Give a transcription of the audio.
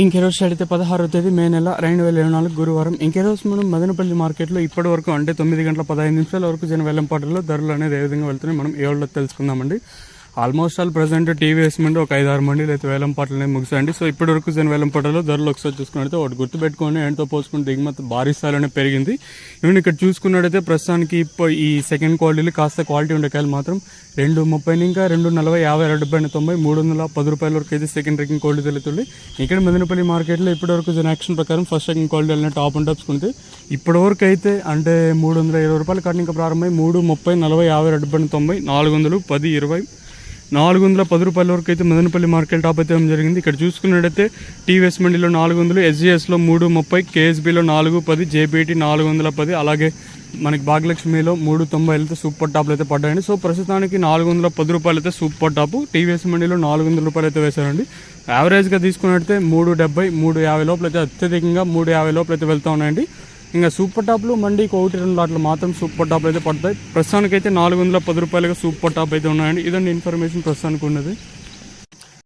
ఇంకెరోజు అయితే 16వ తేదీ మే నెల 2024 గురువారం. ఇంకెరోజు మనం మదనపల్లి మార్కెట్లో ఇప్పటి వరకు అంటే 9 గంటల 15 నిమిషాల వరకు వేలంపాటల్లో ధరలు అనేది ఏ విధంగా వెళ్తున్నాయి మనం ఏ వాళ్ళకి తెలుసుకుందామండి. ఆల్మోస్ట్ ఆల్ ప్రజెంట్ టీవీఎస్ నుండి ఒక 5-6 మండీలు అయితే వేలంపాటలు అనేది ముగిసాయండి. సో ఇప్పటి వరకు వేలంపాటల్లో ధరలు ఒకసారి చూసుకున్నట్టయితే ఒకటి గుర్తుపెట్టుకొని ఎంతో పోల్చుకుంటే దిగుమతి భారీ స్థాయిలోనే పెరిగింది. ఈవెన్ ఇక్కడ చూసుకున్నట్టయితే ప్రస్తుతానికి ఈ సెకండ్ క్వాలిటీలు కాస్త క్వాలిటీ ఉండే కాయలు మాత్రం 2.30 ఇంకా 2.40, 50, 70, 90, 310 రూపాయల వరకు అయితే సెకండ్ రేకింగ్ క్వాలిటీ తెలుస్తుంది. ఇక్కడ మదనపల్లి మార్కెట్లో ఇప్పటి వరకు యాక్షన్ ప్రకారం ఫస్ట్ సెకండ్ క్వాలిటీ వెళ్ళిన టాప్ అండ్ టాప్స్కుంటే ఇప్పటి వరకు అయితే అంటే 320 రూపాయల కాటి ఇంకా ప్రారంభమై 330, 40, 50, 70, 90, 410, 20, 410 రూపాయల వరకు అయితే మదనపల్లి మార్కెట్ టాప్ అయితే జరిగింది. ఇక్కడ చూసుకున్నట్టయితే టీవీఎస్ మండీలో 400, ఎస్జీఎస్లో 330, కేఎస్బీలో 410, జేపీటీ 410, అలాగే మనకి భాగ్యలక్ష్మిలో 390 అయితే సూపర్ టాప్లు అయితే పడ్డాయండి. సో ప్రస్తుతానికి 410 రూపాయలు అయితే సూపర్ టాప్. టీవీఎస్ మండీలో 400 రూపాయలు అయితే వేశారండి. యావరేజ్గా తీసుకున్నట్టయితే 370, 350 లోపల అయితే అత్యధికంగా 350 లోపల అయితే వెళ్తూ ఉన్నాయండి. ఇంకా సూపర్ టాప్లు మండీకి 1-2 లాట్లు మాత్రం సూపర్ టాప్లు అయితే పడతాయి. ప్రస్తుతానికి అయితే 410 రూపాయలుగా సూపర్ టాప్ అయితే ఉన్నాయండి. ఇదండి ఇన్ఫర్మేషన్ ప్రస్తుతానికి ఉన్నది.